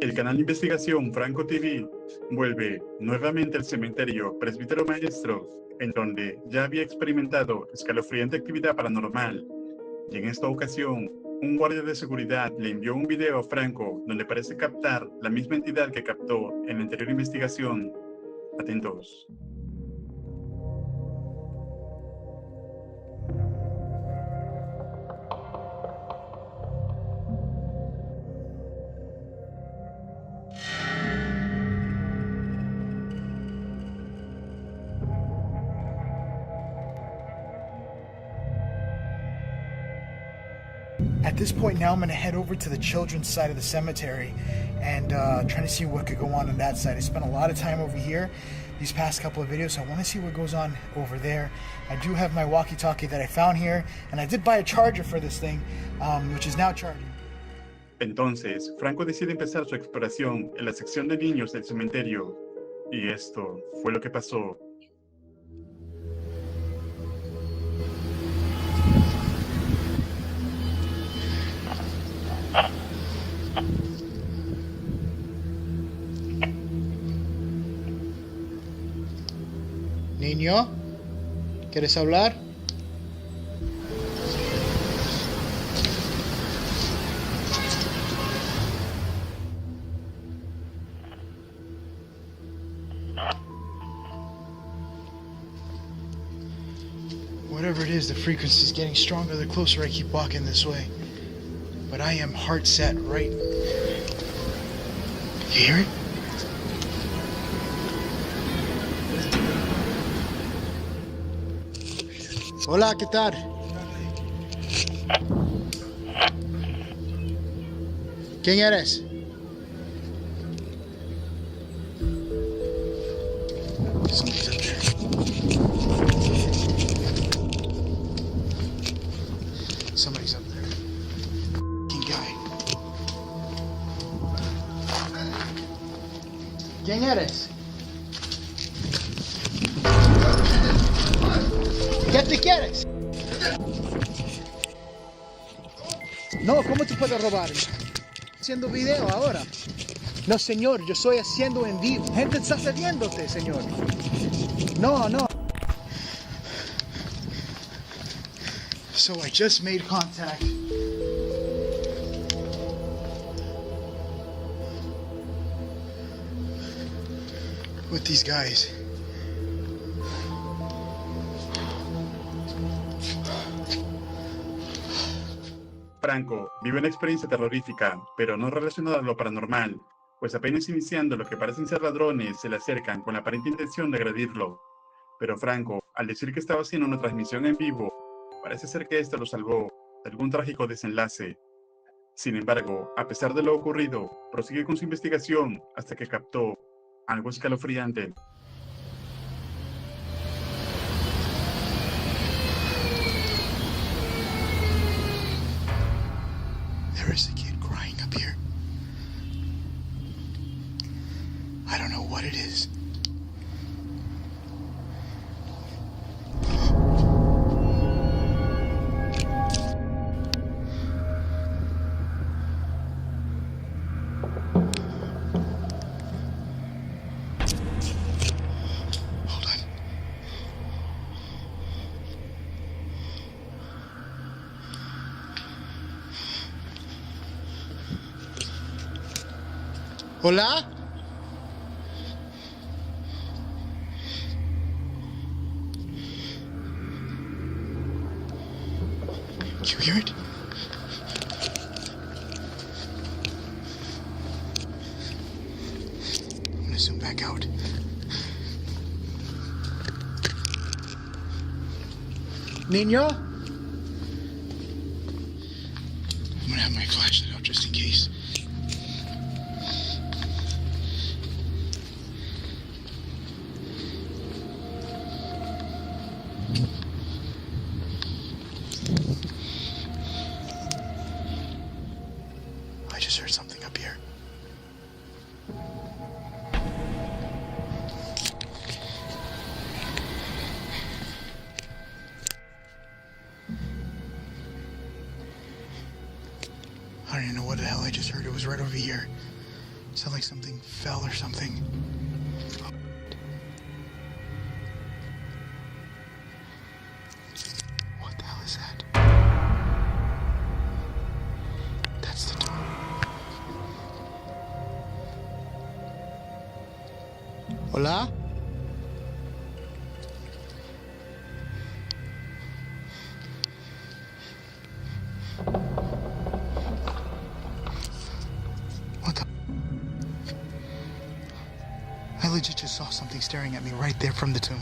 El canal de investigación Franco TV vuelve nuevamente al cementerio Presbítero Maestro, en donde ya había experimentado escalofriante actividad paranormal. Y en esta ocasión, un guardia de seguridad le envió un video a Franco donde parece captar la misma entidad que captó en la anterior investigación. Atentos. At this point now, I'm going to head over to the children's side of the cemetery and trying to see what could go on that side. I spent a lot of time over here these past couple of videos, so I want to see what goes on over there. I do have my walkie-talkie that I found here, and I did buy a charger for this thing, which is now charging. Entonces, Franco decide empezar su exploración en la sección de niños del cementerio. Y esto fue lo que pasó. Niño, ¿quieres hablar? Whatever it is, the frequency is getting stronger the closer I keep walking this way. But I am heart set right. You hear it? Hola, ¿qué tal? ¿Quién eres? Somebody's up there. Somebody's up there. Fucking guy. ¿Quién eres? ¿Qué te quieres? No, ¿cómo te puedo robar? Haciendo video ahora. No, señor, yo estoy haciendo en vivo. Gente está cediéndote, señor. No, no. So I just made contact. With these guys. Franco vive una experiencia terrorífica, pero no relacionada a lo paranormal, pues apenas iniciando lo que parecen ser ladrones se le acercan con la aparente intención de agredirlo. Pero Franco, al decir que estaba haciendo una transmisión en vivo, parece ser que esto lo salvó de algún trágico desenlace. Sin embargo, a pesar de lo ocurrido, prosigue con su investigación hasta que captó algo escalofriante. There is a kid crying up here. I don't know what it is. Hold on. Hola? You hear it? I'm gonna zoom back out. Niño? I'm gonna have my flashlight out just in case. I just heard something up here. I don't even know what the hell I just heard. It was right over here. Sounds like something fell or something. What the hell is that? That's the door. Hola? What the? I legit just saw something staring at me right there from the tomb.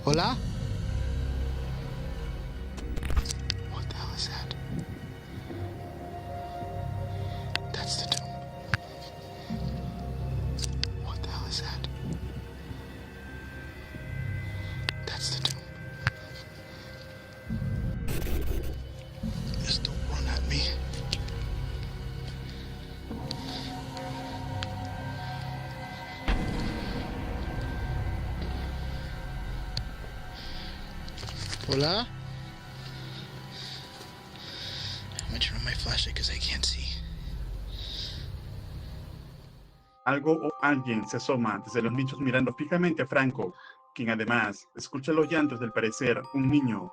Hola? What the hell is that? That's the tomb. What the hell is that? That's the tomb. Just don't run at me. Hola? I'm gonna turn on my flashlight because I can't see. Algo o alguien se asoma desde los nichos mirando fijamente a Franco, quien además escucha los llantos del parecer un niño.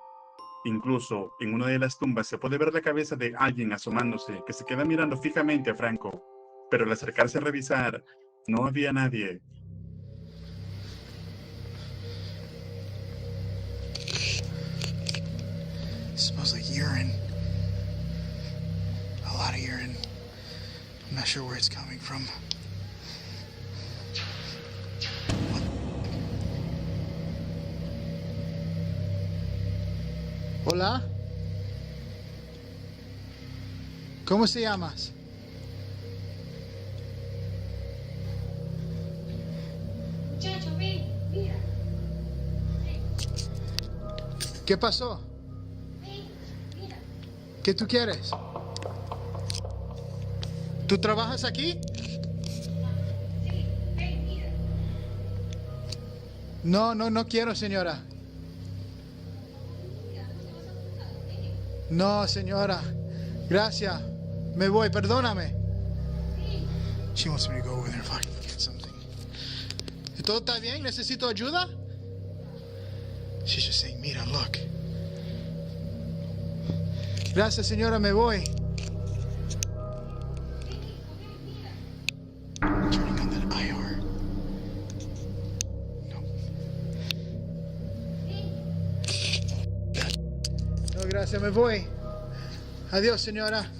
Incluso en una de las tumbas se puede ver la cabeza de alguien asomándose que se queda mirando fijamente a Franco, pero al acercarse a revisar no había nadie. It smells like urine. A lot of urine. I'm not sure where it's coming from. Hola. ¿Cómo se llamas? Muchacho, ven, mira. ¿Qué pasó? Ven, mira. ¿Qué tú quieres? ¿Tú trabajas aquí? Sí, ven, mira. No quiero, señora. No, señora. Gracias. Me voy, perdóname. She wants me to go over there and fucking get something. ¿Todo está bien? ¿Necesito ayuda? She's just saying, mira, look. Gracias, señora, me voy. Turning on that IR. No. No, gracias, me voy. Adiós, señora.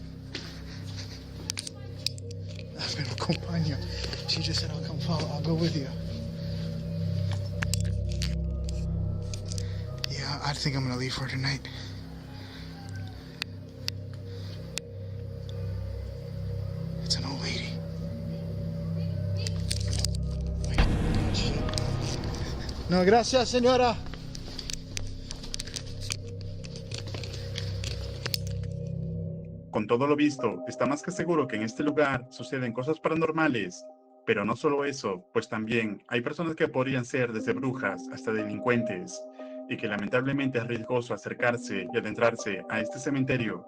Me lo acompaño. She just said, I'll come follow. I'll go with you. Yeah, I think I'm gonna leave for tonight. It's an old lady. No, gracias, señora. Con todo lo visto, está más que seguro que en este lugar suceden cosas paranormales. Pero no solo eso, pues también hay personas que podrían ser desde brujas hasta delincuentes, y que lamentablemente es riesgoso acercarse y adentrarse a este cementerio.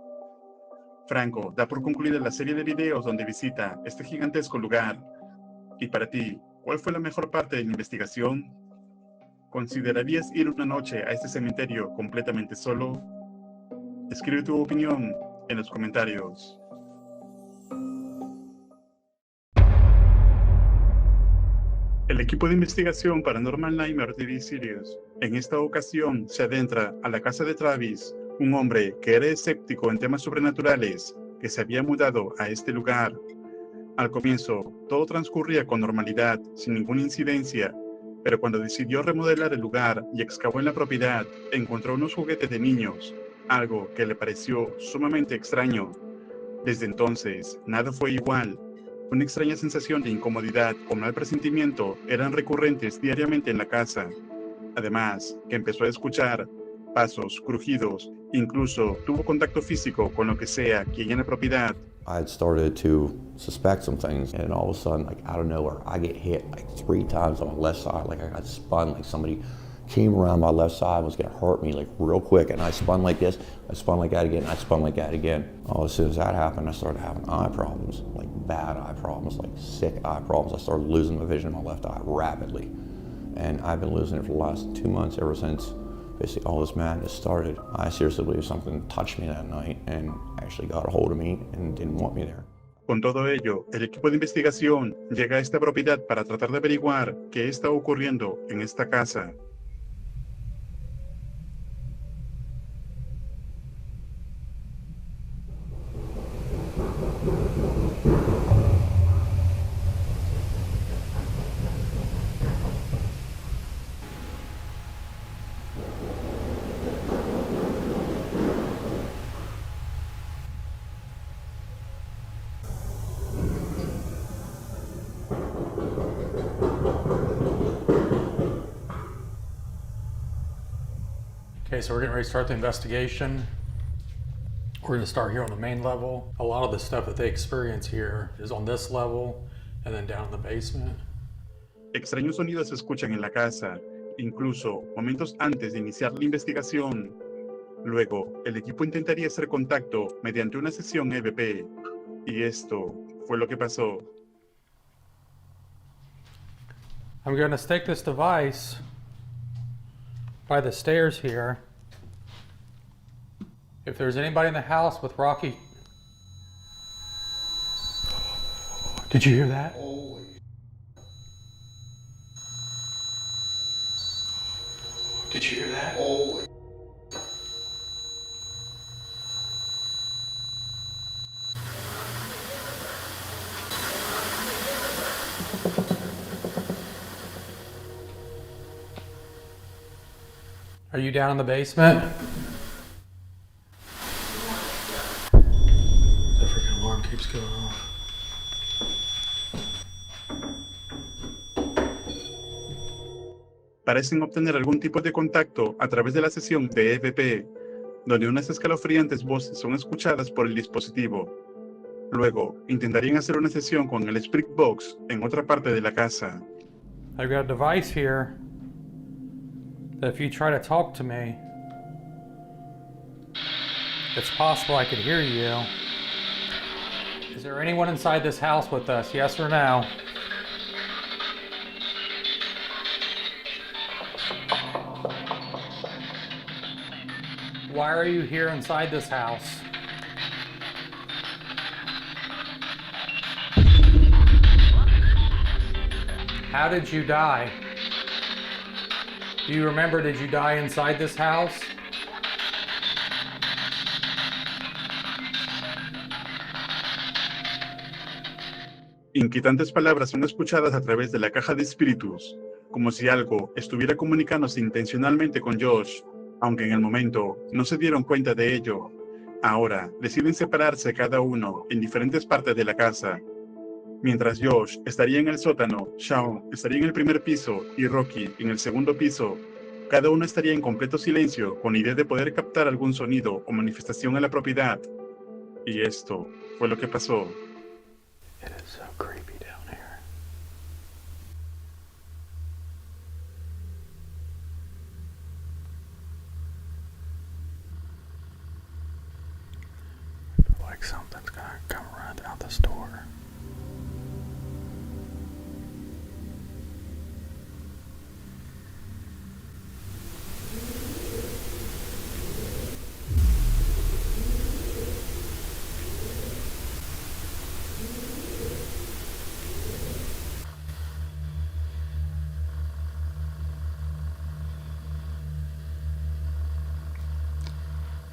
Franco da por concluida la serie de videos donde visita este gigantesco lugar. Y para ti, ¿cuál fue la mejor parte de la investigación? ¿Considerarías ir una noche a este cementerio completamente solo? Escribe tu opinión en los comentarios. El equipo de investigación Paranormal Nightmare TV Series en esta ocasión se adentra a la casa de Travis, un hombre que era escéptico en temas sobrenaturales, que se había mudado a este lugar. Al comienzo, todo transcurría con normalidad, sin ninguna incidencia, pero cuando decidió remodelar el lugar y excavó en la propiedad, encontró unos juguetes de niños, algo que le pareció sumamente extraño. Desde entonces, nada fue igual. Una extraña sensación de incomodidad o mal presentimiento eran recurrentes diariamente en la casa. Además, que empezó a escuchar pasos, crujidos, incluso tuvo contacto físico con lo que sea que hay en la propiedad. I had started to suspect some things, and all of a sudden, like out of nowhere, I get hit like 3 times on my left side, like I got spun, like somebody came around my left side, was gonna hurt me like real quick, and I spun like this, I spun like that again, I spun like that again. Oh, as soon as that happened, I started having eye problems, like bad eye problems, like sick eye problems. I started losing my vision in my left eye rapidly. And I've been losing it for the last 2 months, ever since basically all this madness started. I seriously believe something touched me that night and actually got a hold of me and didn't want me there. Con todo ello, el equipo de investigación llega a esta propiedad para tratar de averiguar qué está ocurriendo en esta casa. Okay, so we're getting ready to start the investigation. We're going to start here on the main level. A lot of the stuff that they experience here is on this level and then down in the basement. Extraños sonidos se escuchan en la casa, incluso momentos antes de iniciar la investigación. Luego, el equipo intentaría hacer contacto mediante una sesión EVP. Y esto fue lo que pasó. I'm going to stick this device by the stairs here. If there's anybody in the house with Rocky. Did you hear that? Did you hear that? Are you down in the basement? The freaking alarm keeps going off. Parecen obtener algún tipo de contacto a través de la sesión de EVP, donde unas escalofriantes voces son escuchadas por el dispositivo. Luego, intentarían hacer una sesión con el Spirit Box en otra parte de la casa. I've got a device here that if you try to talk to me, it's possible I could hear you. Is there anyone inside this house with us, yes or no? Why are you here inside this house? How did you die? Do you remember, did you die inside this house? Inquietantes palabras son escuchadas a través de la caja de espíritus, como si algo estuviera comunicándose intencionalmente con Josh, aunque en el momento no se dieron cuenta de ello. Ahora deciden separarse cada uno en diferentes partes de la casa. Mientras Josh estaría en el sótano, Shaun estaría en el primer piso y Rocky en el segundo piso. Cada uno estaría en completo silencio con la idea de poder captar algún sonido o manifestación en la propiedad. Y esto fue lo que pasó. It is so creepy down here. I feel like something's gonna come around out this door.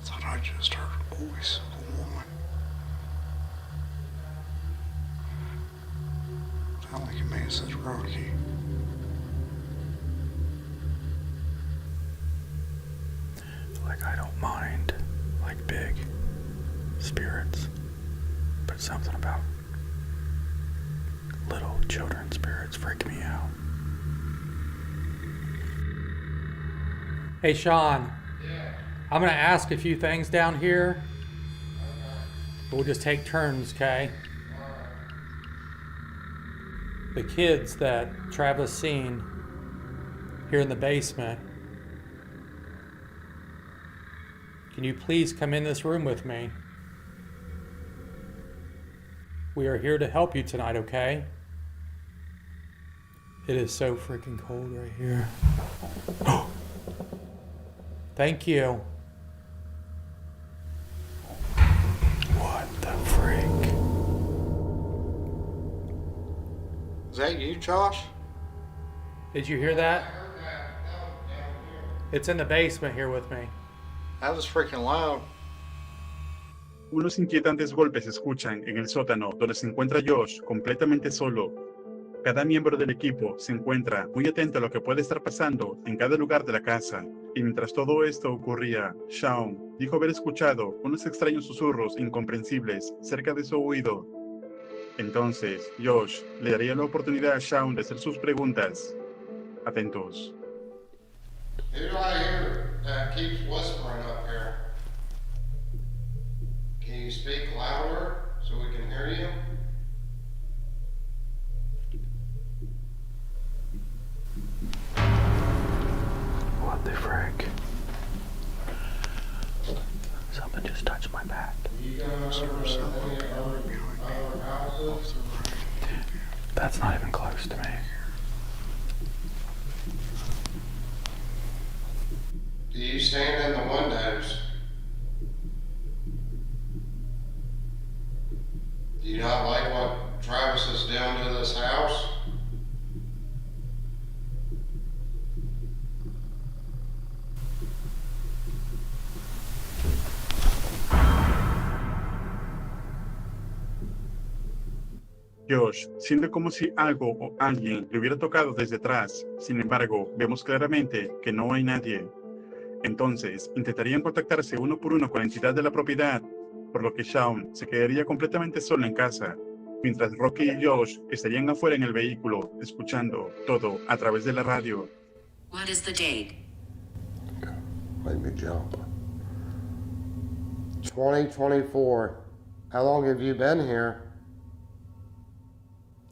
Thought I just heard a voice of a woman. Sound like it may have said Rocky. Like, I don't mind, like, big spirits, but something about little children spirits freak me out. Hey, Sean. Yeah. I'm gonna ask a few things down here. We'll just take turns, okay? The kids that Travis seen here in the basement, Can you please come in this room with me? We are here to help you tonight, okay? It is so freaking cold right here. Thank you. What the freak? Is that you, Josh? Did you hear that? It's in the basement here with me. That was freaking loud. Unos inquietantes golpes se escuchan en el sótano donde se encuentra Josh completamente solo. Cada miembro del equipo se encuentra muy atento a lo que puede estar pasando en cada lugar de la casa. Y mientras todo esto ocurría, Shaun dijo haber escuchado unos extraños susurros incomprensibles cerca de su oído. Entonces, Josh le daría la oportunidad a Shaun de hacer sus preguntas. Atentos. Who do I hear that keeps whispering up here? Can you speak louder so we can hear you? What the frick? Something just touched my back. You going over any other houses? That's not even close to me. Do you stand in the windows? Do you not like what Travis is doing to this house? Josh siente como si algo o alguien le hubiera tocado desde atrás. Sin embargo, vemos claramente que no hay nadie. Entonces, intentarían contactarse uno por uno con la entidad de la propiedad, por lo que Shaun se quedaría completamente solo en casa, mientras Rocky y Josh estarían afuera en el vehículo, escuchando todo a través de la radio. What is the date? Let me jump. 2024. How long have you been here?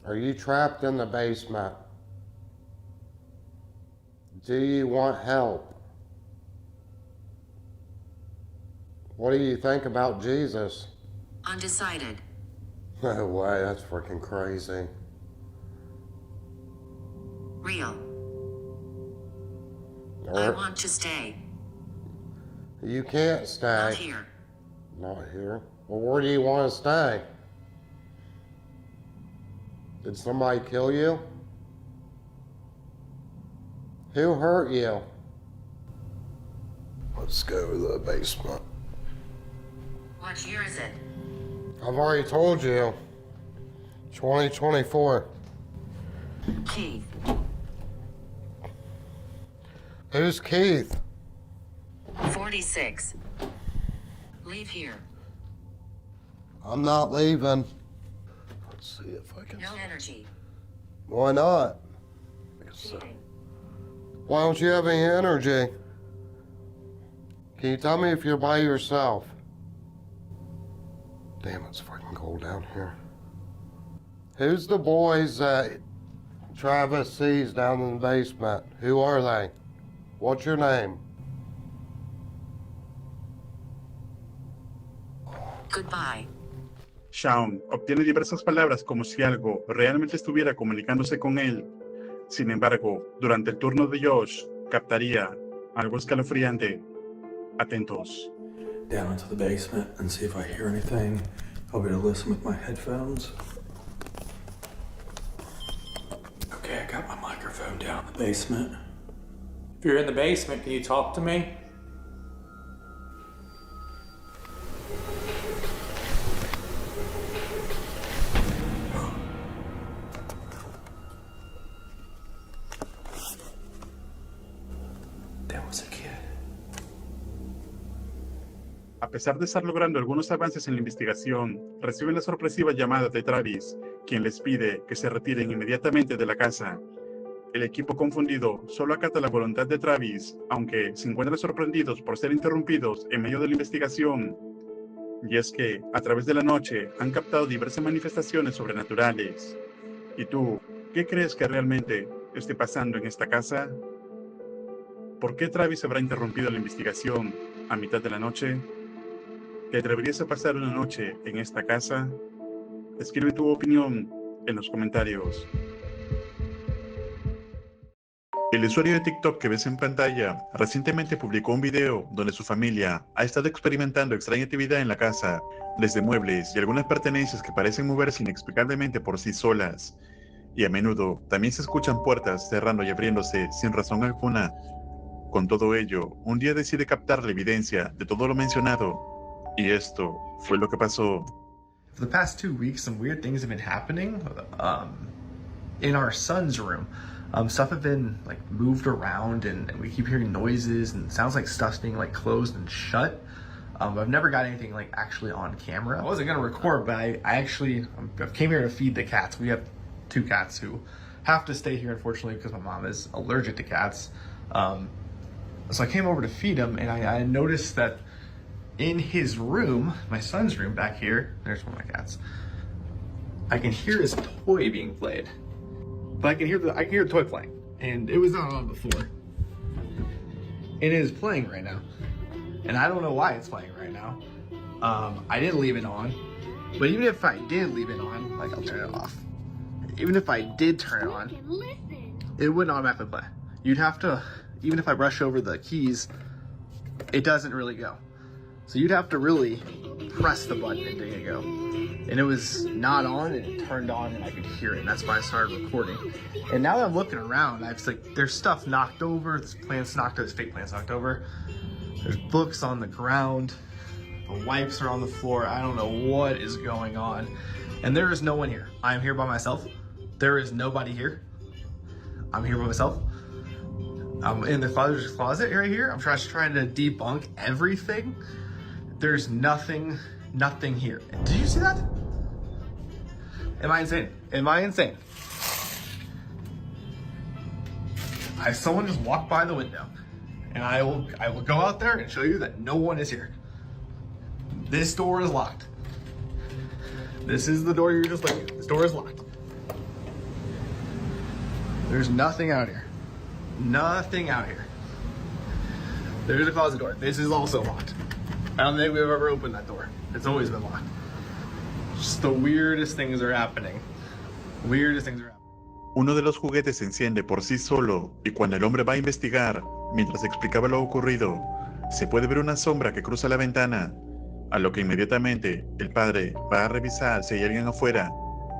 Are you trapped in the basement? Do you want help? What do you think about Jesus? Undecided. No way, that's freaking crazy. Real. I want to stay. You can't stay. Not here. Not here. Well, where do you want to stay? Did somebody kill you? Who hurt you? Let's go to the basement. What year is it? I've already told you. 2024. Keith. Who's Keith? 46. Leave here. I'm not leaving. Let's see if I can. No energy. Why not? Cheating. Why don't you have any energy? Can you tell me if you're by yourself? Damn, it's fucking cold down here. Who's the boys that Travis sees down in the basement? Who are they? What's your name? Goodbye. Shaun obtiene diversas palabras como si algo realmente estuviera comunicándose con él. Sin embargo, durante el turno de Josh, captaría algo escalofriante. Atentos. Down into the basement and see if I hear anything. I'll be able to listen with my headphones. Okay, I got my microphone down in the basement. If you're in the basement, can you talk to me? There was a kid. A pesar de estar logrando algunos avances en la investigación, reciben la sorpresiva llamada de Travis, quien les pide que se retiren inmediatamente de la casa. El equipo confundido solo acata la voluntad de Travis, aunque se encuentran sorprendidos por ser interrumpidos en medio de la investigación. Y es que, a través de la noche, han captado diversas manifestaciones sobrenaturales. ¿Y tú, qué crees que realmente esté pasando en esta casa? ¿Por qué Travis habrá interrumpido la investigación? a mitad de la noche? ¿Te atreverías a pasar una noche en esta casa? Escribe tu opinión en los comentarios. El usuario de TikTok que ves en pantalla recientemente publicó un video donde su familia ha estado experimentando extraña actividad en la casa, desde muebles y algunas pertenencias que parecen moverse inexplicablemente por sí solas. Y a menudo también se escuchan puertas cerrando y abriéndose sin razón alguna. Con todo ello, un día decide captar la evidencia de todo lo mencionado. Y esto fue lo que pasó. For the past 2 weeks, some weird things have been happening in our son's room. Stuff have been like moved around, and we keep hearing noises and sounds like stuff's being like closed and shut. I've never got anything like actually on camera. I wasn't gonna record, but I came here to feed the cats. We have 2 cats who have to stay here, unfortunately, because my mom is allergic to cats. So I came over to feed them, and I noticed that in his room, my son's room back here, there's one of my cats, I can hear his toy being played. But I can hear the toy playing, and it was not on before. And it is playing right now, and I don't know why it's playing right now. I didn't leave it on, but even if I did leave it on, like I'll turn it off. Even if I did turn it on, it wouldn't automatically play. You'd have to, even if I brush over the keys, it doesn't really go. So you'd have to really press the button and get it go. And it was not on, and it turned on, and I could hear it, and that's why I started recording. And now that I'm looking around, I was like, there's stuff knocked over, there's plants knocked over, there's fake plants knocked over, there's books on the ground, the wipes are on the floor, I don't know what is going on. And there is no one here. I am here by myself. There is nobody here. I'm here by myself. I'm in the father's closet right here. I'm just trying to debunk everything. There's nothing here. Did you see that? Am I insane? Am I insane? Someone just walked by the window, and I will go out there and show you that no one is here. This door is locked. This is the door you're just looking at. This door is locked. There's nothing out here. Nothing out here. There's a closet door. This is also locked. I don't think we've ever opened that door. It's always been locked. Just the weirdest things are happening. Weirdest things are happening. Uno de los juguetes se enciende por sí solo y cuando el hombre va a investigar, mientras explicaba lo ocurrido, se puede ver una sombra que cruza la ventana, a lo que inmediatamente el padre va a revisar si hay alguien afuera,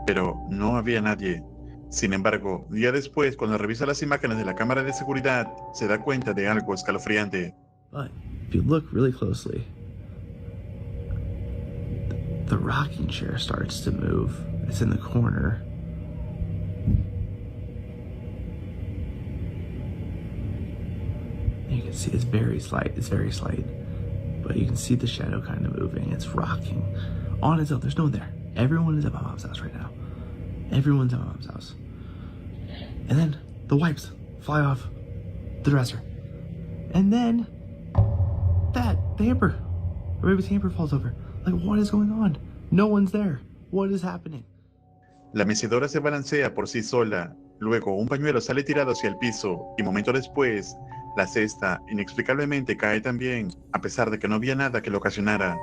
pero no había nadie. Sin embargo, día después, cuando revisa las imágenes de la cámara de seguridad, se da cuenta de algo escalofriante. But if you look really closely, the rocking chair starts to move. It's in the corner. You can see it's very slight, but you can see the shadow kind of moving. It's rocking on its own. There's no one there. Everyone is at my mom's house right now. Everyone's at my mom's house. And then the wipes fly off the dresser. And then the hamper, the baby's hamper falls over. Like, what is going on? No one's there. What is happening? La mecedora se balancea por sí sola. Luego, un pañuelo sale tirado hacia el piso y momento después, la cesta inexplicablemente cae también, a pesar de que no había nada que lo ocasionara.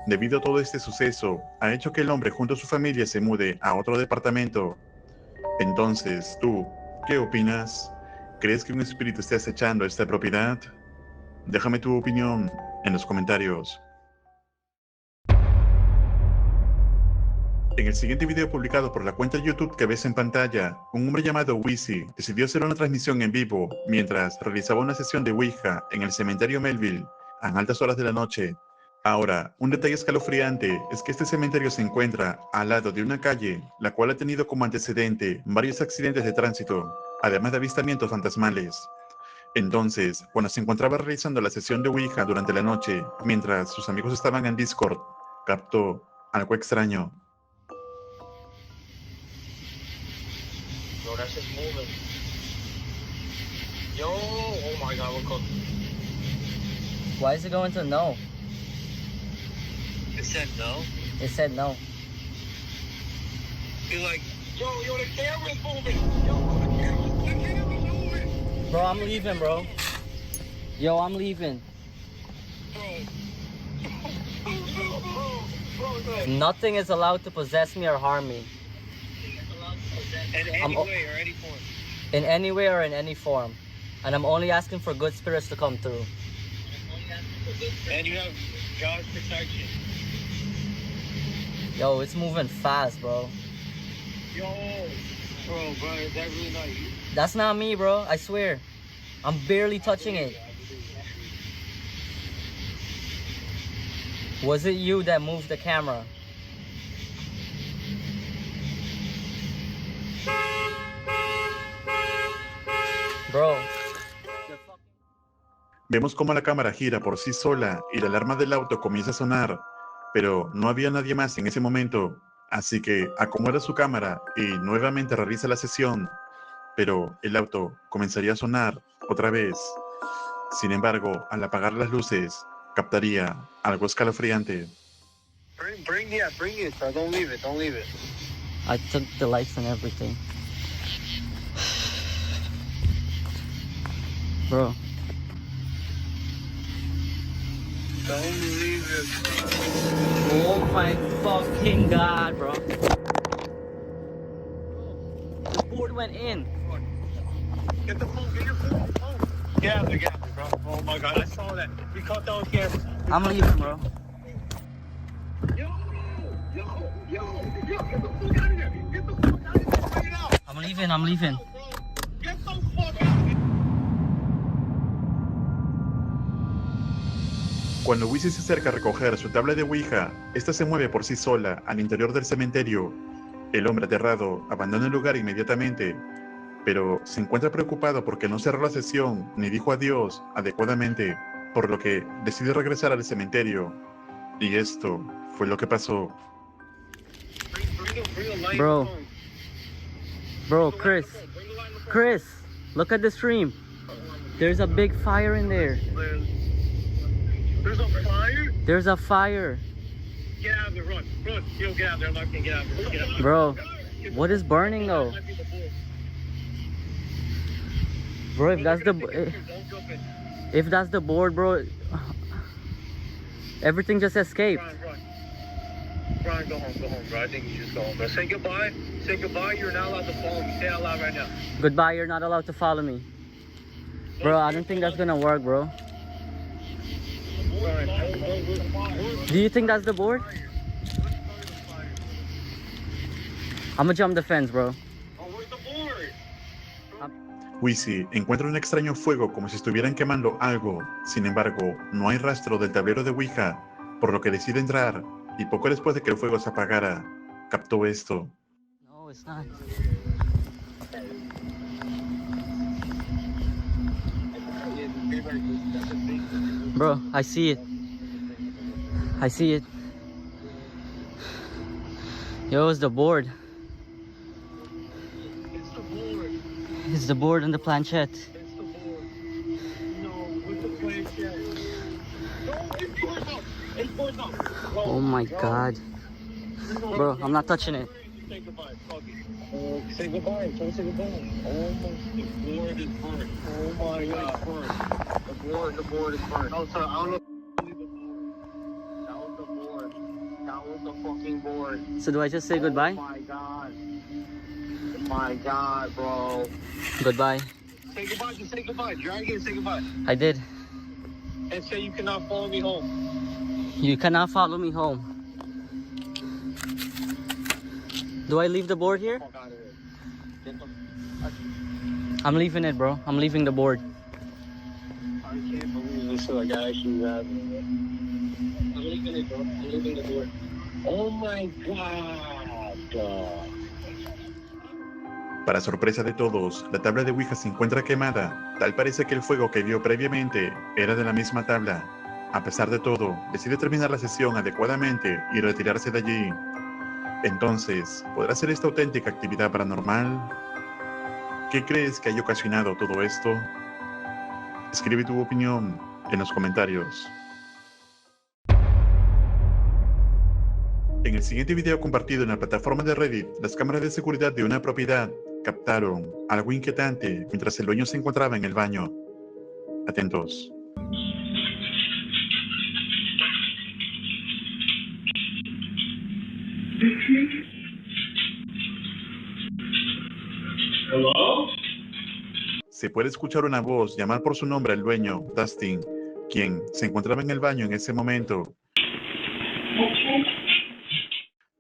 Debido a todo este suceso, ha hecho que el hombre junto a su familia se mude a otro departamento. Entonces, ¿tú qué opinas? ¿Crees que un espíritu esté acechando esta propiedad? Déjame tu opinión en los comentarios. En el siguiente video publicado por la cuenta de YouTube que ves en pantalla, un hombre llamado Wizzy decidió hacer una transmisión en vivo mientras realizaba una sesión de Ouija en el cementerio Melville a altas horas de la noche. Ahora, un detalle escalofriante es que este cementerio se encuentra al lado de una calle, la cual ha tenido como antecedente varios accidentes de tránsito, además de avistamientos fantasmales. Entonces, cuando se encontraba realizando la sesión de Ouija durante la noche, mientras sus amigos estaban en Discord, captó algo extraño. Yo, that shit's moving. Yo, oh my god, we're cooked. Why is it going to no? It said no. It said no. You're like, yo, the camera's moving. Yo, the camera's moving. Bro, I'm leaving, bro. Yo, I'm leaving. Nothing is allowed to possess me or harm me. In any way or any form. In any way or in any form. And I'm only asking for good spirits to come through. And you have God's protection. Yo, it's moving fast, bro. Yo, bro, is that really not you? That's not me, bro. I swear. I'm barely touching it. Was it you that moved the camera? Bro. Vemos cómo la cámara gira por sí sola y la alarma del auto comienza a sonar, pero no había nadie más en ese momento, así que acomoda su cámara y nuevamente realiza la sesión, pero el auto comenzaría a sonar otra vez. Sin embargo, al apagar las luces, captaría algo escalofriante. Bring it, bro. Don't leave it. I took the lights and everything. Bro. Don't leave it. Oh my fucking god, bro. The board went in. Get the phone. Get your phone. Get out there, bro. Oh my god, I saw that. We caught that on camera. I'm leaving, bro. Yo, get the fuck out of here. Get the fuck out of here. Bring it out. I'm leaving. Get the fuck out of here. Cuando Wisi se acerca a recoger su tabla de Ouija, esta se mueve por sí sola al interior del cementerio. El hombre aterrado abandona el lugar inmediatamente, pero se encuentra preocupado porque no cerró la sesión ni dijo adiós adecuadamente, por lo que decide regresar al cementerio. Y esto fue lo que pasó. Bro, Chris, look at the stream. There's a big fire in there. There's a fire? There's a fire. Get out of there, run. Yo, get out of there. I'm not gonna get out of there. Get out of there. Bro, what is burning though? Bro, if that's the board, bro, everything just escaped. Brian, go home, bro. I think you just go home, bro. Say goodbye. You're not allowed to follow me. Say it out loud right now. Goodbye, you're not allowed to follow me. Bro, I don't think that's gonna work, bro. Do you think that's the board? I'm gonna jump the fence, bro. Wisi encuentra un extraño fuego como si estuvieran quemando algo. Sin embargo, no hay rastro del tablero de Ouija, por lo que decide entrar, y poco después de que el fuego se apagara, captó esto. No, it's not. Bro, I see it. Yo, it's the board. It's the board and the planchette. Oh my god. Bro, I'm not touching it. Say goodbye. Say goodbye. Don't say goodbye. Oh my, the board is burnt. Oh my god. The board is burnt. Oh, sorry, I don't know. That was the board. That was the fucking board. So do I just say goodbye? Oh my god, bro. Goodbye. Say goodbye. Just say goodbye. Drag it and say goodbye. I did. And say you cannot follow me home. You cannot follow me home. Do I leave the board here? Fuck out of here. I'm leaving it, bro. I'm leaving the board. I can't believe this shit like I actually have. I'm leaving it, bro. I'm leaving the board. Oh my god. Para sorpresa de todos, la tabla de Ouija se encuentra quemada. Tal parece que el fuego que vio previamente era de la misma tabla. A pesar de todo, decide terminar la sesión adecuadamente y retirarse de allí. Entonces, ¿podrá ser esta auténtica actividad paranormal? ¿Qué crees que haya ocasionado todo esto? Escribe tu opinión en los comentarios. En el siguiente video compartido en la plataforma de Reddit, las cámaras de seguridad de una propiedad captaron algo inquietante mientras el dueño se encontraba en el baño. Atentos. Se puede escuchar una voz llamar por su nombre al dueño, Dustin, quien se encontraba en el baño en ese momento.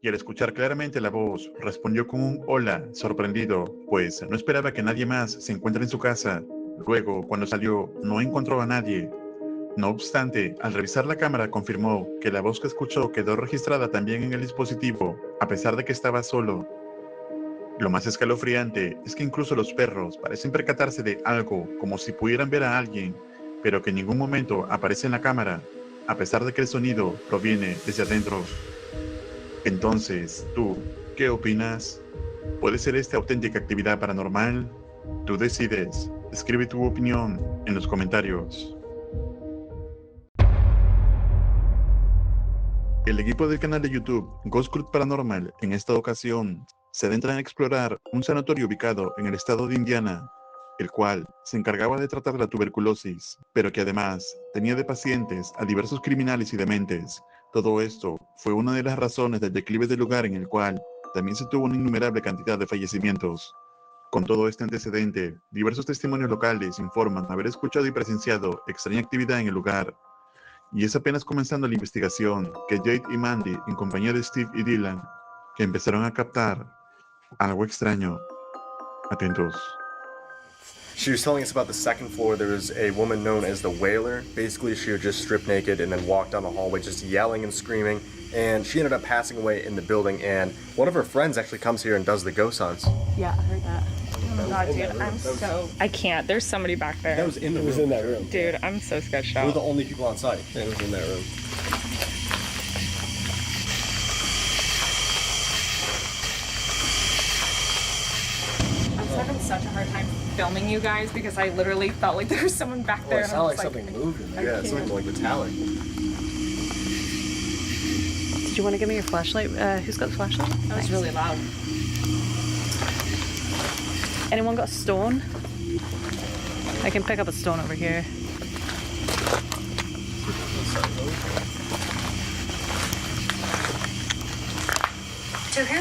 Y al escuchar claramente la voz, respondió con un hola, sorprendido, pues no esperaba que nadie más se encuentre en su casa. Luego, cuando salió, no encontró a nadie. No obstante, al revisar la cámara confirmó que la voz que escuchó quedó registrada también en el dispositivo, a pesar de que estaba solo. Lo más escalofriante es que incluso los perros parecen percatarse de algo, como si pudieran ver a alguien, pero que en ningún momento aparece en la cámara, a pesar de que el sonido proviene desde adentro. Entonces, ¿tú qué opinas? ¿Puede ser esta auténtica actividad paranormal? Tú decides. Escribe tu opinión en los comentarios. El equipo del canal de YouTube Ghost Club Paranormal en esta ocasión se adentra en explorar un sanatorio ubicado en el estado de Indiana, el cual se encargaba de tratar la tuberculosis, pero que además tenía de pacientes a diversos criminales y dementes. Todo esto fue una de las razones del declive del lugar, en el cual también se tuvo una innumerable cantidad de fallecimientos. Con todo este antecedente, diversos testimonios locales informan haber escuchado y presenciado extraña actividad en el lugar. Y es apenas comenzando la investigación que Jade y Mandy, en compañía de Steve y Dylan, que empezaron a captar algo extraño. Atentos. She was telling us about the second floor. There was a woman known as the Wailer. Basically, she would just strip naked and then walk down the hallway just yelling and screaming. And she ended up passing away in the building. And one of her friends actually comes here and does the ghost hunts. Yeah, I heard that. Oh my god, dude, I can't. There's somebody back there. That was in the room. It was in that room. Dude, I'm so sketched out. We're the only people on site. It was in that room. I'm having such a hard time filming you guys because I literally felt like there was someone back there. Well, it sounded like something moved in there. Yeah, it's something like metallic. Did you want to give me your flashlight? Who's got the flashlight? That was really loud. Anyone got a stone? I can pick up a stone over here. To who?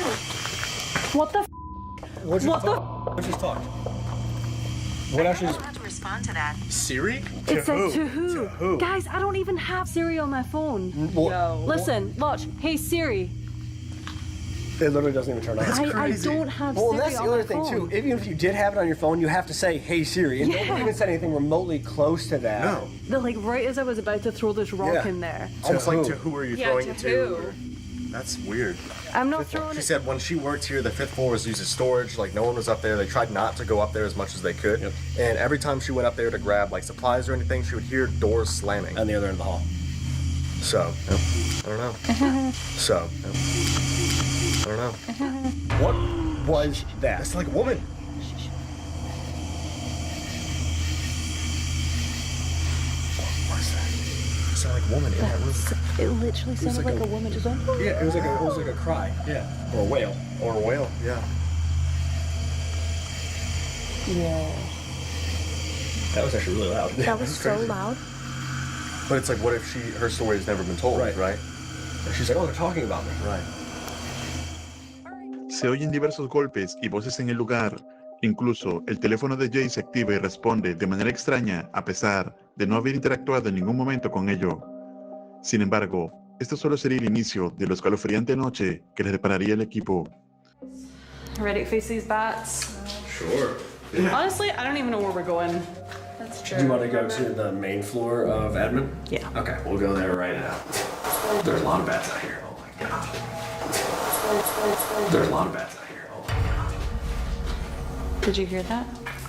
What the? What the? just talked? What actually? I don't have to respond to that. Siri? It said to who? Guys, I don't even have Siri on my phone. Yo. Listen, watch. Hey Siri. It literally doesn't even turn on. I don't have Well, Siri that's the on other my thing phone. too. Even if you did have it on your phone, you have to say, "Hey Siri," and Yeah. nobody even said anything remotely close to that. No. They're like right as I was about to throw this rock Yeah. in there. Almost like, to who are you throwing it to? That's weird. I'm not throwing She it. said when she worked here, the 5th floor was used as storage. Like no one was up there. They tried not to go up there as much as they could. Yep. And every time she went up there to grab like supplies or anything, she would hear doors slamming on the other end of the hall. So, I don't know. So, I don't know. What was that? It's like a woman. What was that? It sounded like a woman in that room. It literally sounded like a woman just going. Yeah, it was like a cry. Yeah. Or a wail. Or a wail, yeah. Yeah. That was actually really loud. That was so loud. But it's like, what if her story has never been told, right? And she's like, oh, they're talking about me. Right. Se oyen diversos golpes y voces en el lugar. Incluso el teléfono de Jay se activa y responde de manera extraña, a pesar de no haber interactuado en ningún momento con ello. Sin embargo, esto solo sería el inicio de la escalofriante noche que les depararía el equipo. Ready to face these bats? Sure. Honestly, I don't even know where we're going. That's Do you want to go to the main floor of admin? Yeah. Okay, we'll go there right now. There's a lot of bats out here. Oh my god. There's a lot of bats out here. Oh my god. Did you hear that?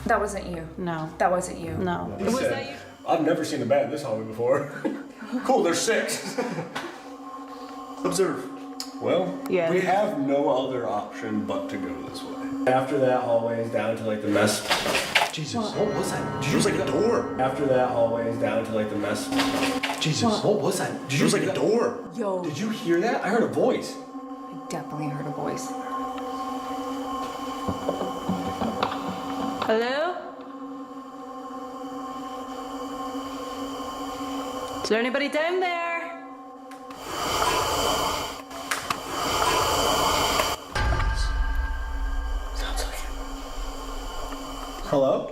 That wasn't you. No. That wasn't you. No. Was that you? I've never seen a bat in this hallway before. Cool, there's 6. Observe. Well, Yeah. we have no other option but to go this way. After that hallway is down to like the mess. Jesus, what was that? It was like a door. After that hallway is down to like the mess. Jesus, what was that? It was like a door. Yo. Did you hear that? I heard a voice. I definitely heard a voice. Hello? Is there anybody down there? Sounds like it. Hello?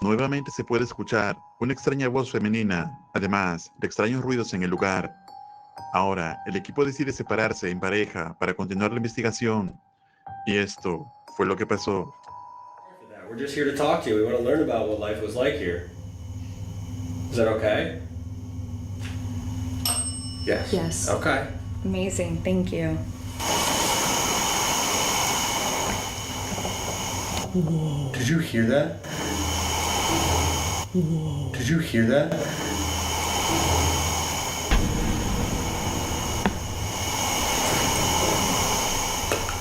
Nuevamente se puede escuchar una extraña voz femenina, además de extraños ruidos en el lugar. Ahora, el equipo decide separarse en pareja para continuar la investigación. Y esto fue lo que pasó. We're just here to talk to you. We want to learn about what life was like here. Is that okay? Yes. Yes. Okay. Amazing. Thank you. Whoa. Did you hear that? Whoa. Did you hear that?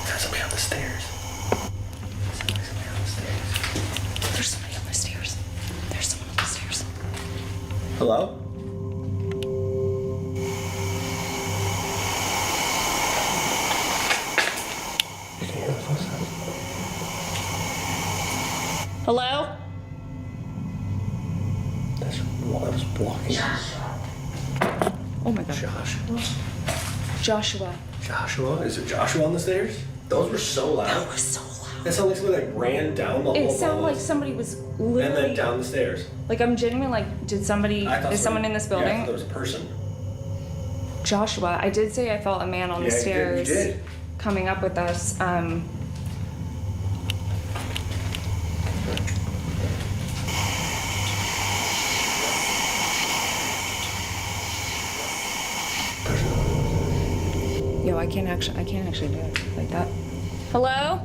There's somebody on the stairs. There's somebody on the stairs. There's someone on the stairs. Hello? You can hear the footsteps. Hello? That was blocking. Oh my god. Joshua. Joshua? Is it Joshua on the stairs? Those were so loud. That was so loud. That sounded like somebody like ran down the It whole sounded hall like somebody was and literally. then down the stairs. Like I'm genuinely like, did somebody? I thought Is someone in this Yeah, I building? thought there was a person. Joshua. I did say I felt a man on the Yeah, you stairs did. coming up with us. Yo, I can't actually do it like that. Hello?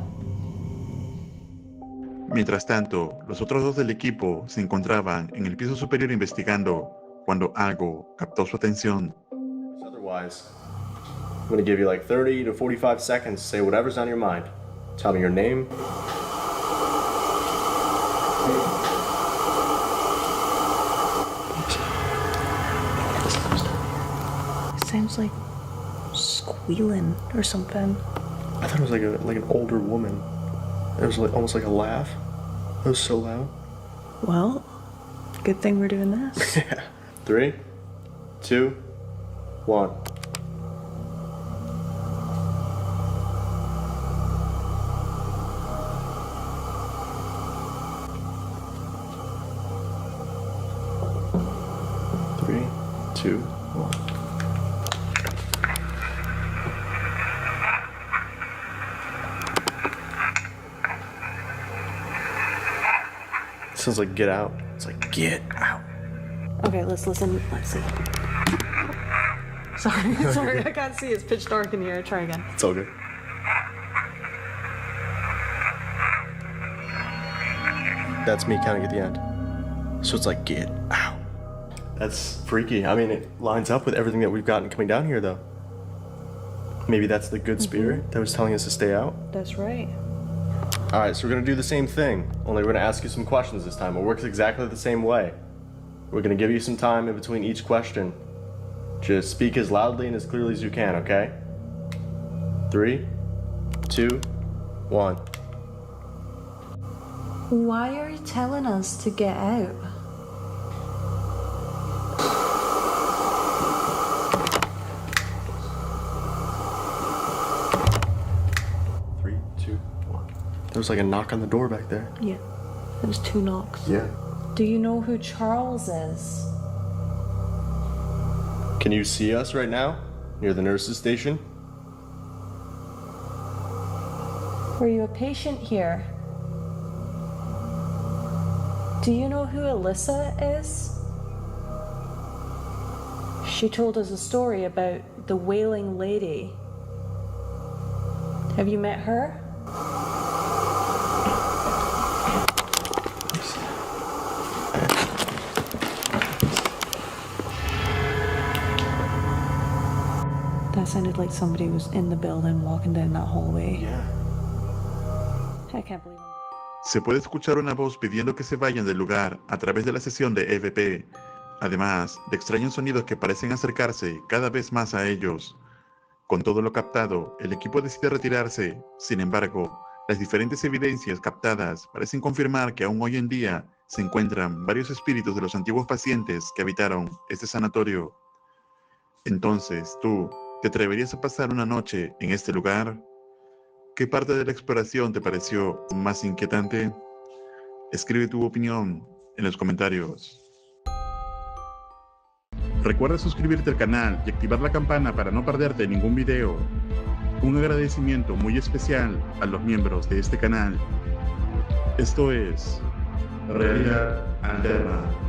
Mientras tanto, los otros dos del equipo se encontraban en el piso superior investigando cuando algo captó su atención. Otherwise, I'm gonna give you like 30 to 45 seconds to say whatever's on your mind. Tell me your name. It sounds like squealing or something. I thought it was like an older woman. It was like almost like a laugh. It was so loud. Well, good thing we're doing this. 3, 2, 1. Three, two, one. Sounds like get out. It's like get out. Okay, let's listen. Let's see. Sorry, I can't see. It's pitch dark in here. Try again. It's all good. That's me counting at the end. So it's like get out. That's freaky. I mean, it lines up with everything that we've gotten coming down here, though. Maybe that's the good spirit that was telling us to stay out. That's right. All right, so we're gonna do the same thing, only we're gonna ask you some questions this time. It works exactly the same way. We're gonna give you some time in between each question. Just speak as loudly and as clearly as you can, okay? 3, 2, 1. Why are you telling us to get out? There was like a knock on the door back there. Yeah, there's 2 knocks. Yeah. Do you know who Charles is? Can you see us right now? Near the nurse's station? Were you a patient here? Do you know who Alyssa is? She told us a story about the Wailing Lady. Have you met her? That sounded like somebody was in the building walking down that hallway. Yeah. I can't believe it. Se puede escuchar una voz pidiendo que se vayan del lugar a través de la sesión de EVP, además de extraños sonidos que parecen acercarse cada vez más a ellos. Con todo lo captado, el equipo decide retirarse. Sin embargo, las diferentes evidencias captadas parecen confirmar que aún hoy en día se encuentran varios espíritus de los antiguos pacientes que habitaron este sanatorio. Entonces, ¿tú te atreverías a pasar una noche en este lugar? ¿Qué parte de la exploración te pareció más inquietante? Escribe tu opinión en los comentarios. Recuerda suscribirte al canal y activar la campana para no perderte ningún video. Un agradecimiento muy especial a los miembros de este canal. Esto es Realidad Alterna.